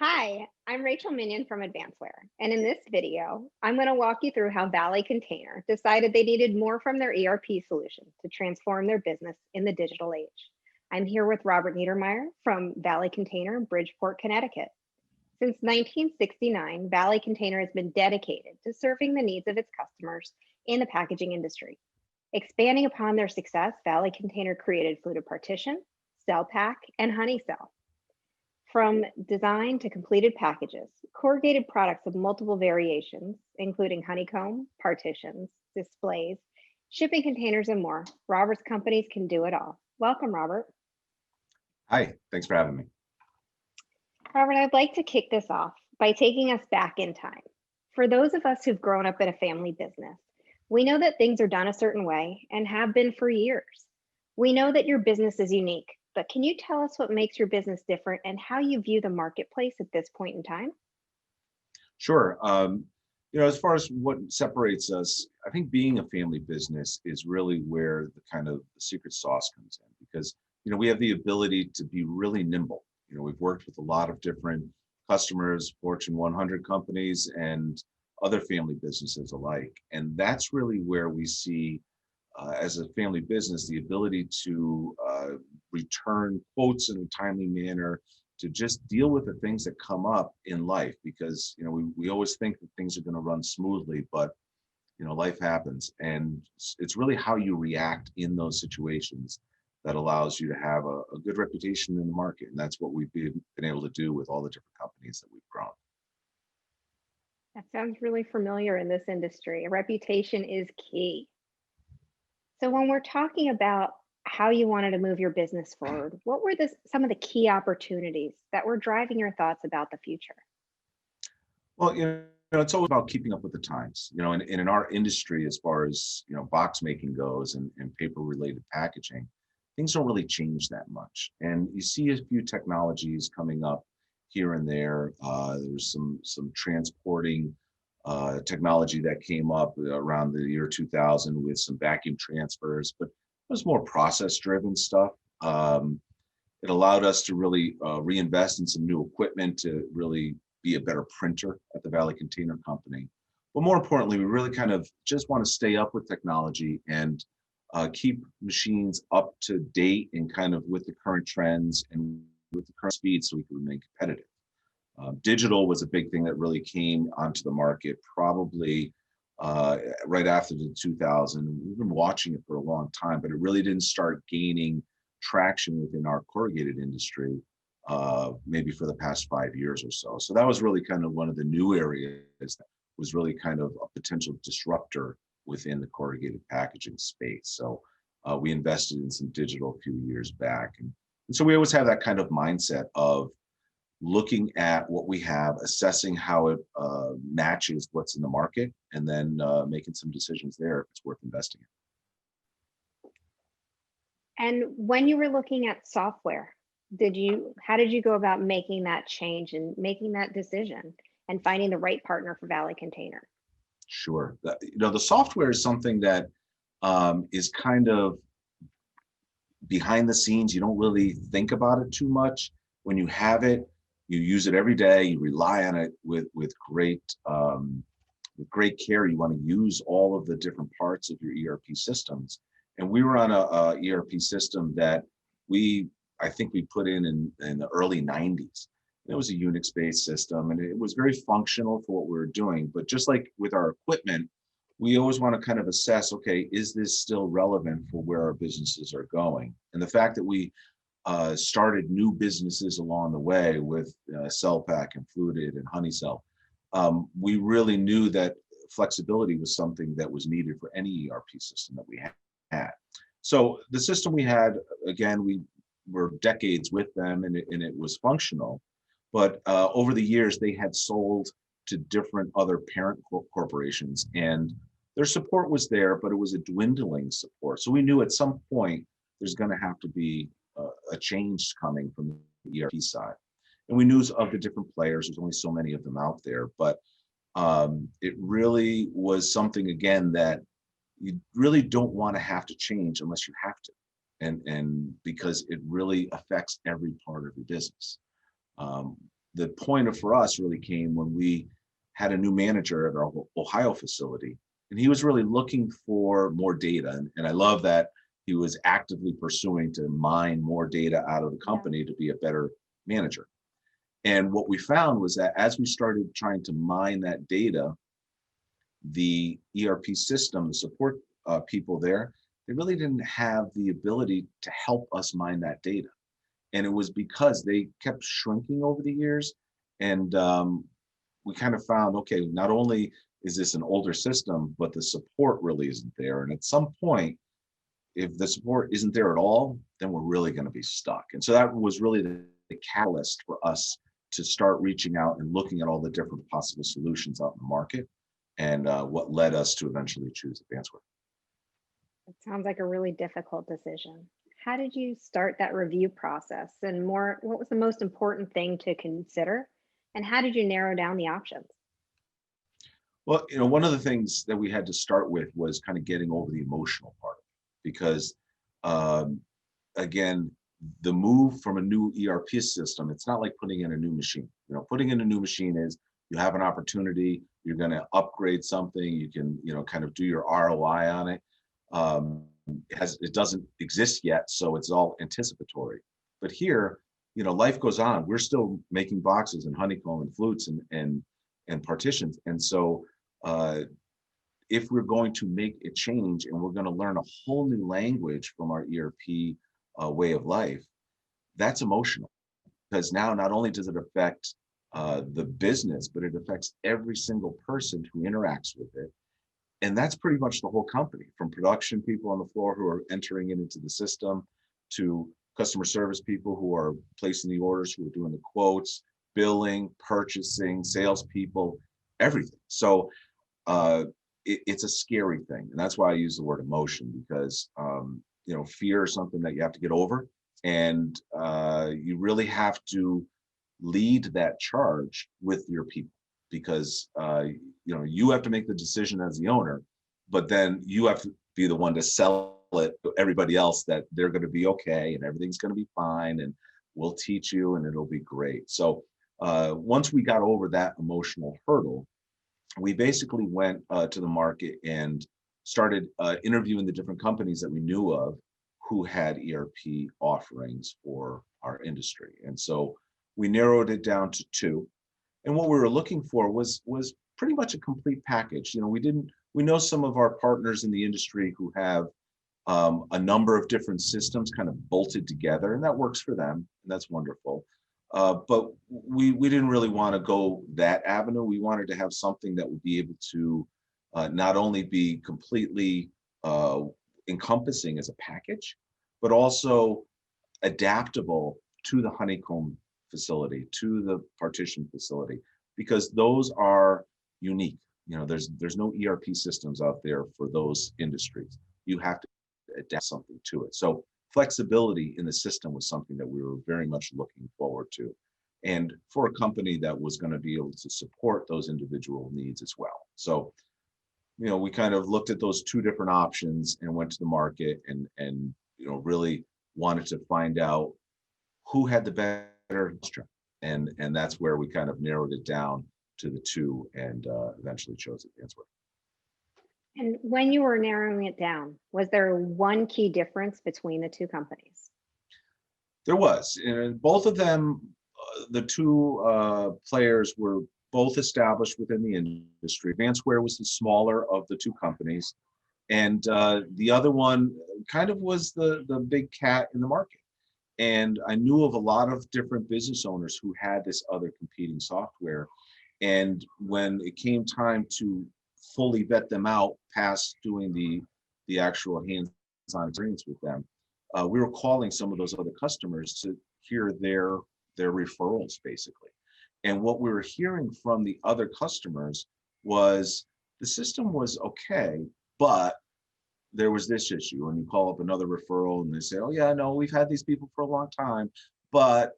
Hi, I'm Rachel Minion from Advantzware, and in this video, I'm going to walk you through how Valley Container decided they needed more from their ERP solution to transform their business in the digital age. I'm here with Robert Niedermeyer from Valley Container, Bridgeport, Connecticut. Since 1969, Valley Container has been dedicated to serving the needs of its customers in the packaging industry. Expanding upon their success, Valley Container created Fluted Partition, Cell Pack, and Honey Cell. From design to completed packages, corrugated products of multiple variations, including honeycomb, partitions, displays, shipping containers, and more, Robert's companies can do it all. Welcome, Robert. Hi, thanks for having me. Robert, I'd like to kick this off by taking us back in time. For those of us who've grown up in a family business, we know that things are done a certain way and have been for years. We know that your business is unique, but can you tell us what makes your business different and how you view the marketplace at this point in time? Sure. As far as what separates us, I think being a family business is really where the kind of the secret sauce comes in because, we have the ability to be really nimble. We've worked with a lot of different customers, Fortune 100 companies, and other family businesses alike. And that's really where we see, as a family business, the ability to return quotes in a timely manner, to just deal with the things that come up in life, because we always think that things are going to run smoothly, but life happens, and it's really how you react in those situations that allows you to have a good reputation in the market, and that's what we've been able to do with all the different companies that we've grown. That sounds really familiar in this industry. A reputation is key. So when we're talking about how you wanted to move your business forward, what were some of the key opportunities that were driving your thoughts about the future? Well, it's always about keeping up with the times, and in our industry, as far as, box making goes and paper related packaging, things don't really change that much. And you see a few technologies coming up here and there. There's some transporting technology that came up around the year 2000 with some vacuum transfers, but it was more process driven stuff. It allowed us to really reinvest in some new equipment to really be a better printer at the Valley Container Company. But more importantly, we really kind of just want to stay up with technology and keep machines up to date and kind of with the current trends and with the current speed so we can remain competitive. Digital was a big thing that really came onto the market probably right after the 2000. We've been watching it for a long time, but it really didn't start gaining traction within our corrugated industry maybe for the past 5 years or so. So that was really kind of one of the new areas that was really kind of a potential disruptor within the corrugated packaging space. So we invested in some digital a few years back. And so we always have that kind of mindset of looking at what we have, assessing how it matches what's in the market, and then making some decisions there if it's worth investing in. And when you were looking at software, how did you go about making that change and making that decision and finding the right partner for Valley Container? Sure. The software is something that is kind of behind the scenes. You don't really think about it too much. When you have it, you use it every day. You rely on it with great care. You want to use all of the different parts of your ERP systems. And we were on a ERP system that I think we put in the early 90s. It was a Unix-based system, and it was very functional for what we were doing. But just like with our equipment, we always want to kind of assess, okay, is this still relevant for where our businesses are going? And the fact that we started new businesses along the way with Cell Pack and Fluted and Honey Cell, we really knew that flexibility was something that was needed for any ERP system that we had. So the system we had, again, we were decades with them, and it was functional. But over the years, they had sold to different other parent corporations, and their support was there, but it was a dwindling support. So we knew at some point there's going to have to be a change coming from the ERP side. And we knew of the different players. There's only so many of them out there, but it really was something, again, that you really don't want to have to change unless you have to. And because it really affects every part of your business. the point of for us really came when we had a new manager at our Ohio facility, and he was really looking for more data. And I love that he was actively pursuing to mine more data out of the Yeah. company to be a better manager. And what we found was that as we started trying to mine that data, the ERP system, the support people there, they really didn't have the ability to help us mine that data. And it was because they kept shrinking over the years. And we kind of found, okay, not only is this an older system, but the support really isn't there. And at some point, if the support isn't there at all, then we're really going to be stuck. And so that was really the catalyst for us to start reaching out and looking at all the different possible solutions out in the market, and what led us to eventually choose Advantzware. It sounds like a really difficult decision. How did you start that review process? And more, what was the most important thing to consider? And how did you narrow down the options? Well, one of the things that we had to start with was kind of getting over the emotional part, because um, again, the move from a new ERP system, it's not like putting in a new machine. Putting in a new machine is you have an opportunity, you're going to upgrade something, you can, kind of do your ROI on it. It doesn't exist yet, so it's all anticipatory. But here, life goes on. We're still making boxes and honeycomb and flutes and partitions. And so if we're going to make a change and we're going to learn a whole new language from our ERP way of life, that's emotional, because now not only does it affect the business, but it affects every single person who interacts with it. And that's pretty much the whole company, from production people on the floor who are entering it into the system, to customer service people who are placing the orders, who are doing the quotes, billing, purchasing, salespeople, everything. So it's a scary thing. And that's why I use the word emotion, because fear is something that you have to get over. And you really have to lead that charge with your people, because you have to make the decision as the owner, but then you have to be the one to sell it to everybody else that they're going to be okay and everything's going to be fine, and we'll teach you and it'll be great. So once we got over that emotional hurdle, we basically went to the market and started interviewing the different companies that we knew of who had ERP offerings for our industry. And so we narrowed it down to two. And what we were looking for was pretty much a complete package. We know some of our partners in the industry who have a number of different systems kind of bolted together, and that works for them, and that's wonderful. But we didn't really want to go that avenue. We wanted to have something that would be able to not only be completely encompassing as a package, but also adaptable to the honeycomb facility, to the partition facility, because those are unique. There's no ERP systems out there for those industries. You have to adapt something to it. So flexibility in the system was something that we were very much looking forward to, and for a company that was going to be able to support those individual needs as well. So we kind of looked at those two different options and went to the market, and really wanted to find out who had the better mousetrap. And that's where we kind of narrowed it down to the two, and eventually chose Advantzware. And when you were narrowing it down, was there one key difference between the two companies? There was, and both of them, the two players were both established within the industry. Advantzware was the smaller of the two companies, and the other one kind of was the big cat in the market. And I knew of a lot of different business owners who had this other competing software. And when it came time to fully vet them out past doing the actual hands-on experience with them, we were calling some of those other customers to hear their referrals, basically. And what we were hearing from the other customers was the system was okay, but there was this issue. And you call up another referral and they say, oh yeah, no, we've had these people for a long time, but,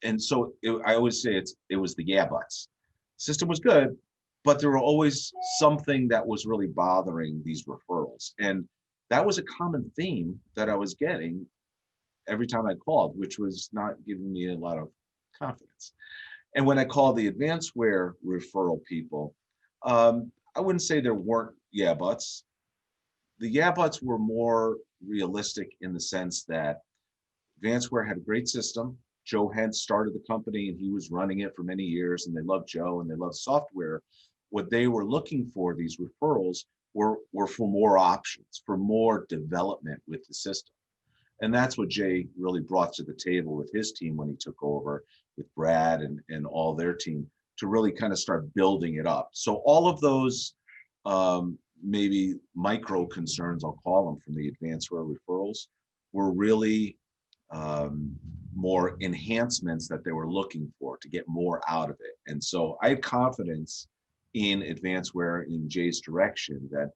and so I always say it was the yeah buts. System was good, but there were always something that was really bothering these referrals. And that was a common theme that I was getting every time I called, which was not giving me a lot of confidence. And when I call the Advantzware referral people, I wouldn't say there weren't yeah buts. The yeah buts were more realistic in the sense that Advantzware had a great system. Joe had started the company and he was running it for many years, and they loved Joe and they loved software. What they were looking for, these referrals, were for more options, for more development with the system. And that's what Jay really brought to the table with his team when he took over with Brad and all their team to really kind of start building it up. So all of those maybe micro concerns, I'll call them, from the Advantzware referrals were really more enhancements that they were looking for to get more out of it. And so I had confidence in Advantzware, in Jay's direction, that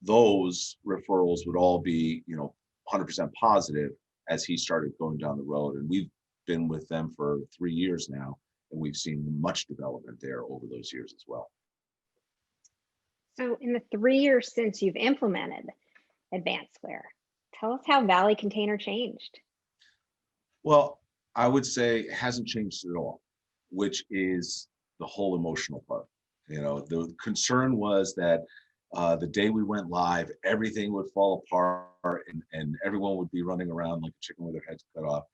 those referrals would all be, 100% positive as he started going down the road. And we've been with them for 3 years now, and we've seen much development there over those years as well. So in the 3 years since you've implemented Advantzware, tell us how Valley Container changed. Well, I would say it hasn't changed at all, which is the whole emotional part. The concern was that the day we went live, everything would fall apart and everyone would be running around like a chicken with their heads cut off.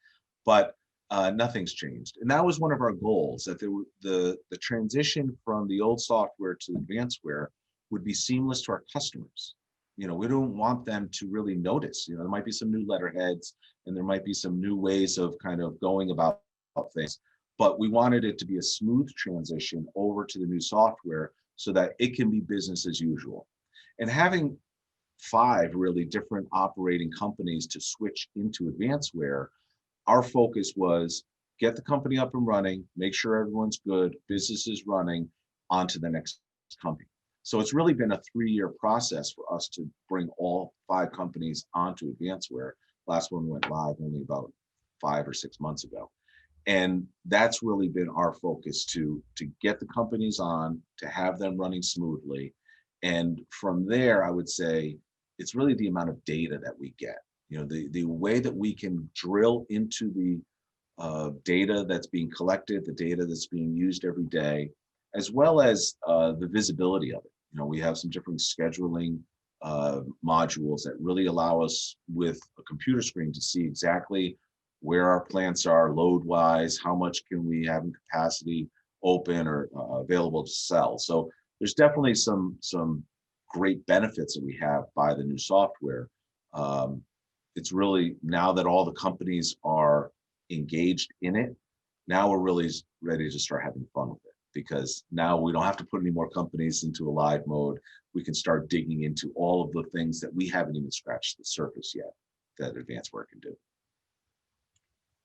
But nothing's changed. And that was one of our goals, that the transition from the old software to Advantzware would be seamless to our customers. We don't want them to really notice. There might be some new letterheads and there might be some new ways of kind of going about things, but we wanted it to be a smooth transition over to the new software so that it can be business as usual. And having 5 really different operating companies to switch into Advantzware, our focus was get the company up and running, make sure everyone's good, business is running, on to the next company. So it's really been a 3-year process for us to bring all 5 companies onto Advantzware. Last one went live only about 5 or 6 months ago. And that's really been our focus, to get the companies on, to have them running smoothly. And from there, I would say it's really the amount of data that we get. The way that we can drill into the data that's being collected, the data that's being used every day, as well as the visibility of it. We have some different scheduling modules that really allow us with a computer screen to see exactly where our plants are load-wise, how much can we have in capacity open or available to sell. So there's definitely some great benefits that we have by the new software. It's really, now that all the companies are engaged in it, now we're really ready to start having fun with it, because now we don't have to put any more companies into a live mode. We can start digging into all of the things that we haven't even scratched the surface yet that Advantzware can do.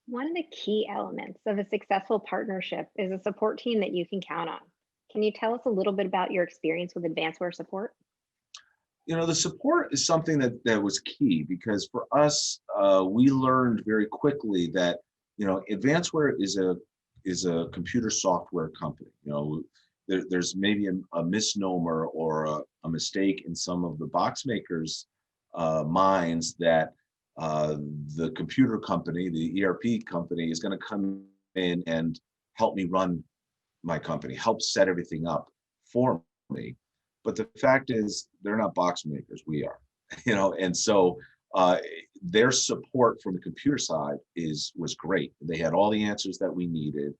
One of the key elements of a successful partnership is a support team that you can count on. Can you tell us a little bit about your experience with Advantzware support? The support is something that was key, because for us, we learned very quickly that, Advantzware is a computer software company. There's maybe a misnomer or a mistake in some of the box makers' minds that the computer company, the ERP company, is going to come in and help me run my company, help set everything up for me. But the fact is, they're not box makers, we are. And so their support from the computer side was great. They had all the answers that we needed.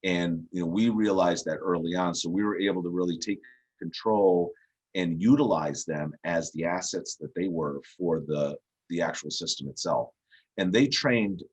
And we realized that early on. So we were able to really take control and utilize them as the assets that they were for the actual system itself. And they trained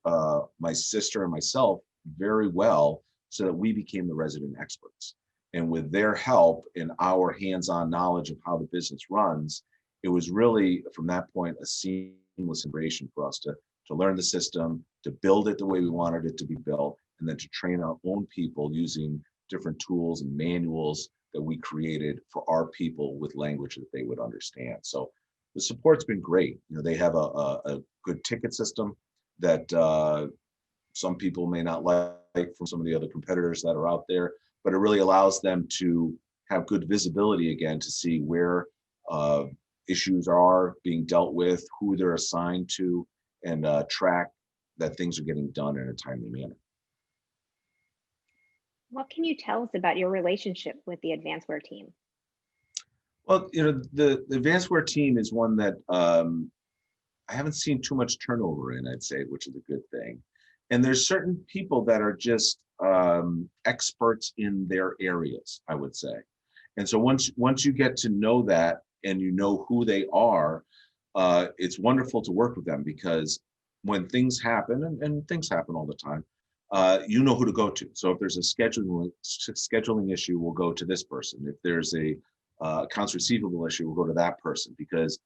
my sister and myself very well, so that we became the resident experts. And with their help and our hands-on knowledge of how the business runs, it was really, from that point, a seamless integration for us to learn the system, to build it the way we wanted it to be built, and then to train our own people using different tools and manuals that we created for our people with language that they would understand. So the support's been great. They have a good ticket system that some people may not like from some of the other competitors that are out there, but it really allows them to have good visibility again, to see where issues are being dealt with, who they're assigned to, and track that things are getting done in a timely manner. What can you tell us about your relationship with the Advantzware team? Well, the Advantzware team is one that I haven't seen too much turnover in, I'd say, which is a good thing. And there's certain people that are just experts in their areas, I would say. And so once you get to know that and you know who they are, it's wonderful to work with them because when things happen, and things happen all the time, you know who to go to. So if there's a scheduling issue, we'll go to this person. If there's a accounts receivable issue, we'll go to that person because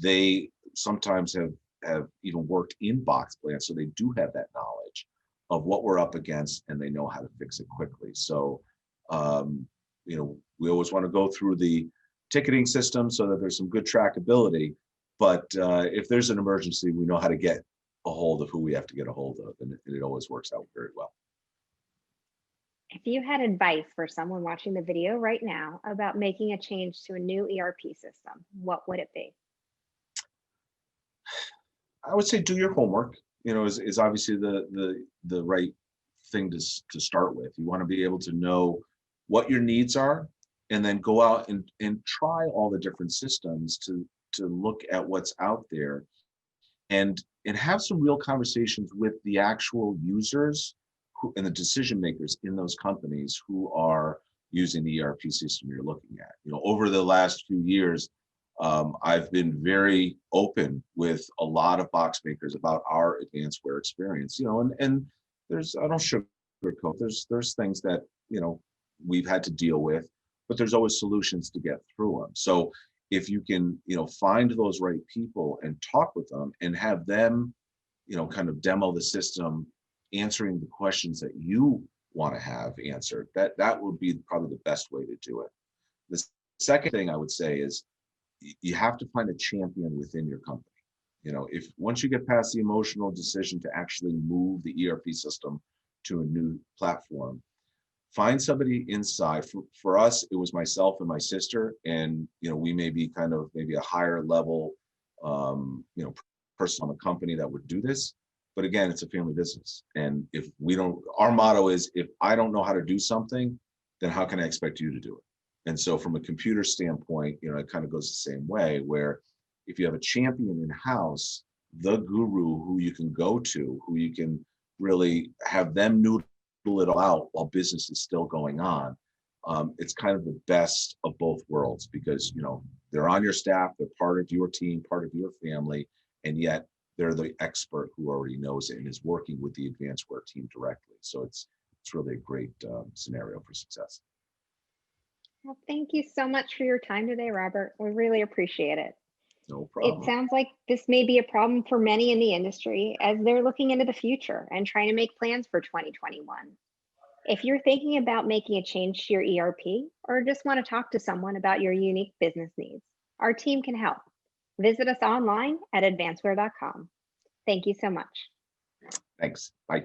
they sometimes have even worked in box plants, so they do have that knowledge of what we're up against, and they know how to fix it quickly. So, we always want to go through the ticketing system so that there's some good trackability. But if there's an emergency, we know how to get a hold of who we have to get a hold of, and it always works out very well. If you had advice for someone watching the video right now about making a change to a new ERP system, what would it be? I would say do your homework. Is obviously the right thing to start with. You want to be able to know what your needs are, and then go out and try all the different systems to look at what's out there, and have some real conversations with the actual users and the decision makers in those companies who are using the ERP system you're looking at. Over the last few years, I've been very open with a lot of box makers about our Advantzware experience. And there's, I don't sugarcoat. There's things that we've had to deal with, but there's always solutions to get through them. So if you can find those right people and talk with them and have them kind of demo the system, answering the questions that you want to have answered, that would be probably the best way to do it. The second thing I would say is you have to find a champion within your company. If once you get past the emotional decision to actually move the ERP system to a new platform, find somebody inside. For us, it was myself and my sister, and we may be kind of maybe a higher level person on the company that would do this. But again, it's a family business. And if we don't, our motto is, if I don't know how to do something, then how can I expect you to do it? And so from a computer standpoint, it kind of goes the same way, where if you have a champion in-house, the guru who you can go to, who you can really have them noodle it all out while business is still going on, it's kind of the best of both worlds, because they're on your staff, they're part of your team, part of your family, and yet they're the expert who already knows it and is working with the Advantzware team directly. So it's really a great scenario for success. Well, thank you so much for your time today, Robert. We really appreciate it. No It problem. sounds like this may be a problem for many in the industry as they're looking into the future and trying to make plans for 2021. If you're thinking about making a change to your ERP or just want to talk to someone about your unique business needs, our team can help. Visit us online at advantzware.com. Thank you so much. Thanks. Bye.